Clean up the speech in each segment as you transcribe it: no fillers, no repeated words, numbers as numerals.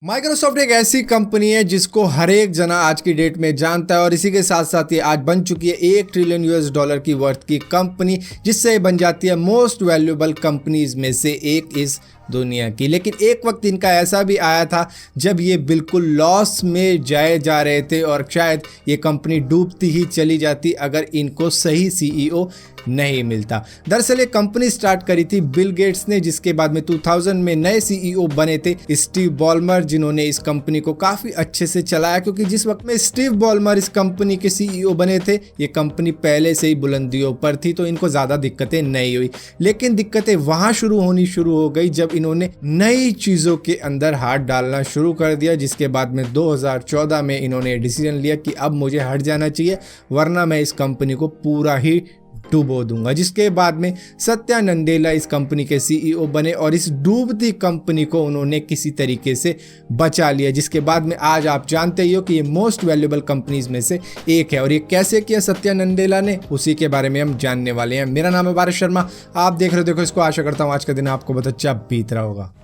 Microsoft एक ऐसी company है जिसको हर एक जना आज की डेट में जानता है और इसी के साथ साथ ये आज बन चुकी है $1 ट्रिलियन की वर्थ की कंपनी, जिससे ये बन जाती है मोस्ट वैल्यूएबल कंपनीज में से एक इस दुनिया की। लेकिन एक वक्त इनका ऐसा भी आया था जब ये बिल्कुल लॉस में जाए जा रहे थे और शायद ये कंपनी डूबती ही चली जाती अगर इनको सही सीईओ नहीं मिलता। दरअसल ये कंपनी स्टार्ट करी थी बिल गेट्स ने, जिसके बाद में 2000 में नए सीईओ बने थे स्टीव बॉलमर, जिन्होंने इस कंपनी को काफ़ी अच्छे से चलाया। क्योंकि जिस वक्त में स्टीव बॉलमर इस कंपनी के सीईओ बने थे, ये कंपनी पहले से ही बुलंदियों पर थी, तो इनको ज़्यादा दिक्कतें नहीं हुई। लेकिन दिक्कतें वहाँ शुरू हो गई जब इन्होंने नई चीज़ों के अंदर हाथ डालना शुरू कर दिया, जिसके बाद में 2014 में इन्होंने डिसीजन लिया कि अब मुझे हट जाना चाहिए, वरना मैं इस कंपनी को पूरा ही डुबो दूंगा। जिसके बाद में सत्या नंदेला इस कंपनी के सीईओ बने और इस डूबती कंपनी को उन्होंने किसी तरीके से बचा लिया, जिसके बाद में आज आप जानते ही हो कि ये मोस्ट वैल्यूएबल कंपनीज में से एक है। और ये कैसे किया सत्या नंदेला ने, उसी के बारे में हम जानने वाले हैं। मेरा नाम है भारत शर्मा, आप देख रहे हो देखो इसको। आशा करता हूँ आज का दिन आपको बहुत अच्छा बीत रहा होगा।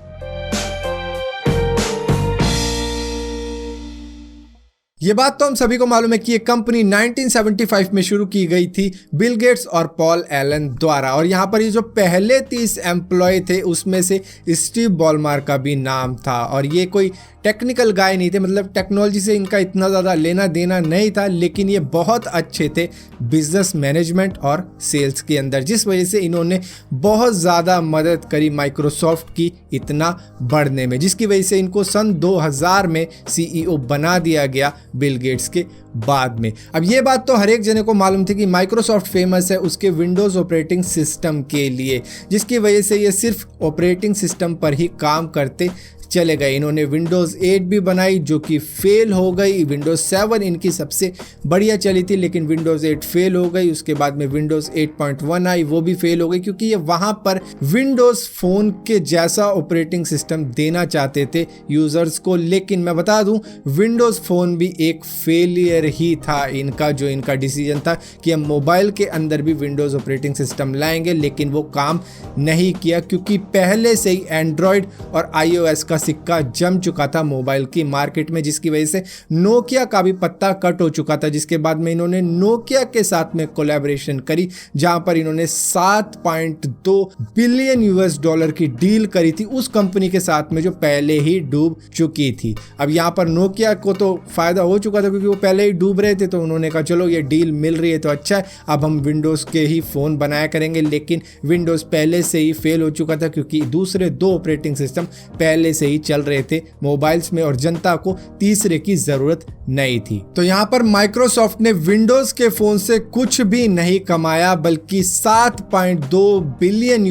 ये बात तो हम सभी को मालूम है कि ये कंपनी 1975 में शुरू की गई थी बिल गेट्स और पॉल एलन द्वारा। और यहाँ पर ये जो पहले 30 एम्प्लॉय थे उसमें से स्टीव बॉलमर का भी नाम था। और ये कोई टेक्निकल गाय नहीं थे, मतलब टेक्नोलॉजी से इनका इतना ज़्यादा लेना देना नहीं था, लेकिन ये बहुत अच्छे थे बिजनेस मैनेजमेंट और सेल्स के अंदर, जिस वजह से इन्होंने बहुत ज़्यादा मदद करी माइक्रोसॉफ्ट की इतना बढ़ने में, जिसकी वजह से इनको सन 2000 में सीईओ बना दिया गया बिल गेट्स के बाद में। अब ये बात तो हर एक जने को मालूम थी कि माइक्रोसॉफ्ट फेमस है उसके विंडोज़ ऑपरेटिंग सिस्टम के लिए, जिसकी वजह से ये सिर्फ ऑपरेटिंग सिस्टम पर ही काम करते चले गए। इन्होंने विंडोज़ 8 भी बनाई जो कि फेल हो गई। विंडोज़ 7 इनकी सबसे बढ़िया चली थी, लेकिन विंडोज़ 8 फेल हो गई। उसके बाद में विंडोज़ 8.1 आई, वो भी फेल हो गई, क्योंकि ये वहाँ पर विंडोज़ फ़ोन के जैसा ऑपरेटिंग सिस्टम देना चाहते थे यूज़र्स को। लेकिन मैं बता दूँ, विंडोज़ फ़ोन भी एक फेलियर ही था इनका। जो इनका डिसीजन था कि हम मोबाइल के अंदर भी विंडोज़ ऑपरेटिंग सिस्टम लाएंगे, लेकिन वो काम नहीं किया, क्योंकि पहले से ही एंड्रॉयड और iOS का सिक्का जम चुका था मोबाइल की मार्केट में, जिसकी वजह से नोकिया का भी पत्ता कट हो चुका था। जिसके बाद में इन्होंने नोकिया के साथ में कोलैबोरेशन करी, जहां पर इन्होंने $7.2 बिलियन की डील करी थी उस कंपनी के साथ में जो पहले ही डूब चुकी थी। अब यहां पर नोकिया को तो फायदा हो चुका था, क्योंकि वो पहले ही डूब रहे थे, तो उन्होंने कहा चलो ये डील मिल रही है तो अच्छा है, अब हम विंडोज़ के ही फ़ोन बनाया करेंगे। लेकिन विंडोज़ पहले से ही फेल हो चुका था, क्योंकि दूसरे 2 ऑपरेटिंग सिस्टम पहले से ही चल रहे थे मोबाइल्स में और जनता को तीसरे की जरूरत नहीं थी। तो यहाँ पर माइक्रोसॉफ्ट ने विंडोज के फोन से कुछ भी नहीं कमाया, बल्कि $7.2 बिलियन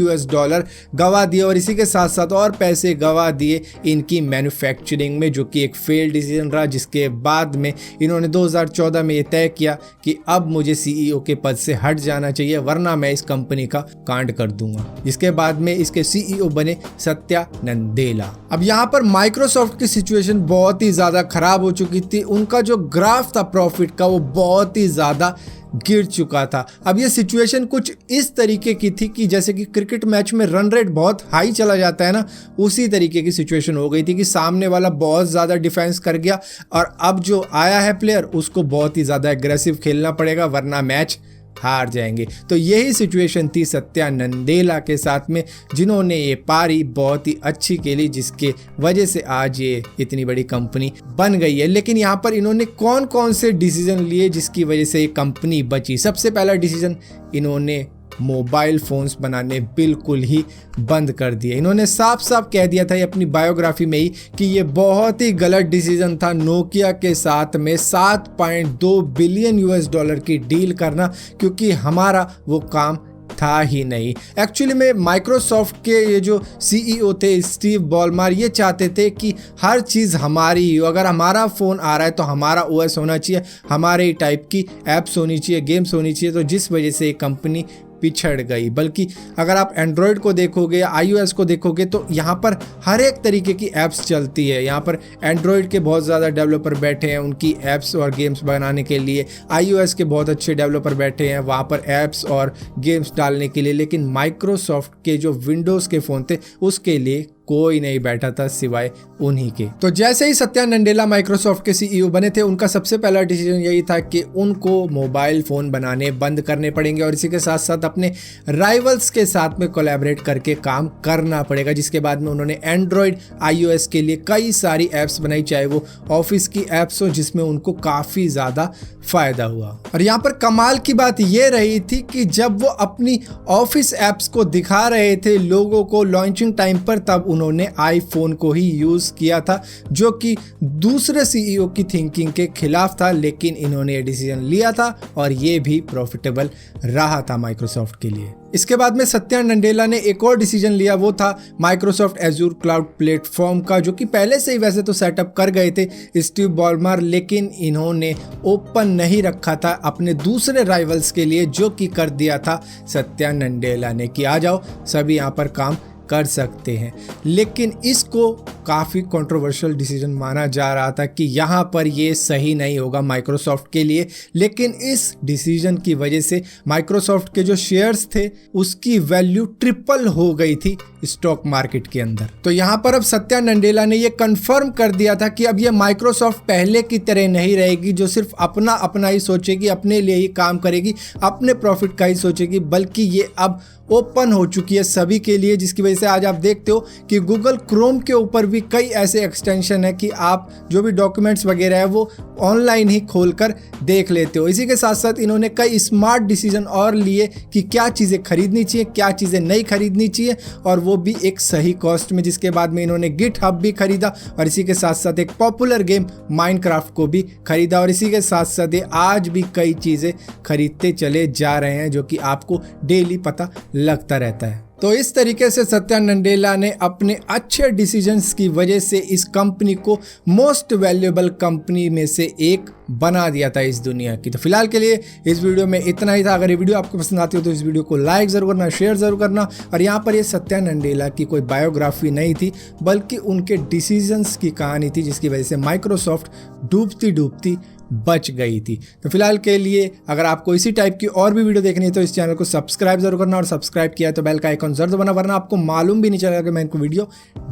गवा दिए और इसी के साथ साथ और पैसे गवा दिए इनकी मैन्युफैक्चरिंग में, जो कि एक फेल डिसीजन रहा। जिसके बाद में इन्होंने 2014 में ये तय किया कि अब मुझे सीईओ के पद से हट जाना चाहिए, वरना मैं इस कंपनी का कांड कर दूंगा। जिसके बाद में इसके सीईओ बने सत्या नंदेला। अब यहाँ पर माइक्रोसॉफ्ट की सिचुएशन बहुत ही ज़्यादा खराब हो चुकी थी। उनका जो ग्राफ था प्रॉफिट का, वो बहुत ही ज़्यादा गिर चुका था। अब ये सिचुएशन कुछ इस तरीके की थी कि जैसे कि क्रिकेट मैच में रन रेट बहुत हाई चला जाता है ना, उसी तरीके की सिचुएशन हो गई थी कि सामने वाला बहुत ज़्यादा डिफेंस कर गया और अब जो आया है प्लेयर उसको बहुत ही ज़्यादा एग्रेसिव खेलना पड़ेगा, वरना मैच हार जाएंगे। तो यही सिचुएशन थी सत्या नंदेला के साथ में, जिन्होंने ये पारी बहुत ही अच्छी खेली, जिसके वजह से आज ये इतनी बड़ी कंपनी बन गई है। लेकिन यहाँ पर इन्होंने कौन कौन से डिसीजन लिए जिसकी वजह से ये कंपनी बची। सबसे पहला डिसीजन, इन्होंने मोबाइल फ़ोन्स बनाने बिल्कुल ही बंद कर दिए। इन्होंने साफ साफ कह दिया था अपनी बायोग्राफी में ही कि ये बहुत ही गलत डिसीजन था नोकिया के साथ में $7.2 बिलियन की डील करना, क्योंकि हमारा वो काम था ही नहीं। एक्चुअली में माइक्रोसॉफ्ट के ये जो सीईओ थे स्टीव बॉलमर, ये चाहते थे कि हर चीज़ हमारी ही हो। अगर हमारा फ़ोन आ रहा है तो हमारा ओएस होना चाहिए, हमारे ही टाइप की ऐप्स होनी चाहिए, गेम्स होनी चाहिए। तो जिस वजह से ये कंपनी पिछड़ गई। बल्कि अगर आप एंड्रॉयड को देखोगे या iOS को देखोगे तो यहाँ पर हर एक तरीके की ऐप्स चलती है। यहाँ पर एंड्रॉयड के बहुत ज़्यादा डेवलपर बैठे हैं उनकी ऐप्स और गेम्स बनाने के लिए, iOS के बहुत अच्छे डेवलपर बैठे हैं वहाँ पर ऐप्स और गेम्स डालने के लिए। लेकिन माइक्रोसॉफ्ट के जो विंडोज़ के फ़ोन थे उसके लिए कोई नहीं बैठा था सिवाय उन्हीं के। तो जैसे ही सत्या नडेला माइक्रोसॉफ्ट के सीईओ बने थे, उनका सबसे पहला डिसीजन यही था कि उनको मोबाइल फ़ोन बनाने बंद करने पड़ेंगे और इसी के साथ साथ अपने राइवल्स के साथ में कोलैबोरेट करके काम करना पड़ेगा। जिसके बाद में उन्होंने एंड्रॉयड iOS के लिए कई सारी ऐप्स बनाई, चाहे वो ऑफिस की ऐप्स हो, जिसमें उनको काफ़ी ज़्यादा फ़ायदा हुआ। और यहाँ पर कमाल की बात ये रही थी कि जब वो अपनी ऑफिस ऐप्स को दिखा रहे थे लोगों को लॉन्चिंग टाइम पर, तब उन्होंने आईफोन को ही यूज़ किया था, जो कि दूसरे सीईओ की थिंकिंग के खिलाफ था। लेकिन इन्होंने ये डिसीजन लिया था और ये भी प्रॉफिटेबल रहा था माइक्रोसॉफ्ट के लिए। इसके बाद में सत्या नडेला ने एक और डिसीजन लिया, वो था माइक्रोसॉफ्ट एजूर क्लाउड प्लेटफॉर्म का, जो कि पहले से ही वैसे तो सेटअप कर गए थे स्टीव बॉलमर, लेकिन इन्होंने ओपन नहीं रखा था अपने दूसरे राइवल्स के लिए, जो कि कर दिया था सत्या नडेला ने कि आ जाओ सभी यहाँ पर काम कर सकते हैं। लेकिन इसको काफ़ी कंट्रोवर्शियल डिसीजन माना जा रहा था कि यहाँ पर ये सही नहीं होगा माइक्रोसॉफ्ट के लिए। लेकिन इस डिसीजन की वजह से माइक्रोसॉफ्ट के जो शेयर्स थे उसकी वैल्यू ट्रिपल हो गई थी स्टॉक मार्केट के अंदर। तो यहाँ पर अब सत्या नडेला ने ये कंफर्म कर दिया था कि अब ये माइक्रोसॉफ्ट पहले की तरह नहीं रहेगी, जो सिर्फ अपना अपना ही सोचेगी, अपने लिए ही काम करेगी, अपने प्रॉफिट का ही सोचेगी, बल्कि ये अब ओपन हो चुकी है सभी के लिए। जिसकी वजह से आज आप देखते हो कि गूगल क्रोम के ऊपर भी कई ऐसे एक्सटेंशन है कि आप जो भी डॉक्यूमेंट्स वगैरह है वो ऑनलाइन ही खोलकर देख लेते हो। इसी के साथ साथ इन्होंने कई स्मार्ट डिसीजन और लिए कि क्या चीज़ें खरीदनी चाहिए, क्या चीज़ें नहीं खरीदनी चाहिए, और वो भी एक सही कॉस्ट में। जिसके बाद में इन्होंने गिटहब भी खरीदा और इसी के साथ साथ एक पॉपुलर गेम माइनक्राफ्ट को भी खरीदा, और इसी के साथ साथ आज भी कई चीज़ें खरीदते चले जा रहे हैं, जो कि आपको डेली पता लगता रहता है। तो इस तरीके से सत्या नडेला ने अपने अच्छे डिसीजंस की वजह से इस कंपनी को मोस्ट वैल्यूएबल कंपनी में से एक बना दिया था इस दुनिया की। तो फिलहाल के लिए इस वीडियो में इतना ही था। अगर ये वीडियो आपको पसंद आती हो तो इस वीडियो को लाइक ज़रूर करना, शेयर ज़रूर करना। और यहाँ पर ये सत्या नडेला की कोई बायोग्राफी नहीं थी, बल्कि उनके डिसीजंस की कहानी थी, जिसकी वजह से माइक्रोसॉफ्ट डूबती डूबती बच गई थी। तो फिलहाल के लिए अगर आपको इसी टाइप की और भी वीडियो देखनी है तो इस चैनल को सब्सक्राइब जरूर करना, और सब्सक्राइब किया है तो बेल का आइकॉन जरूर दबाना, वरना आपको मालूम भी नहीं चलेगा कि मैंने वीडियो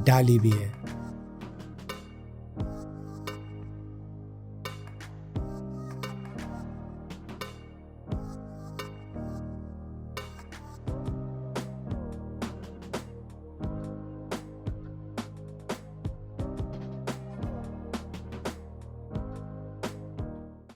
डाली भी है।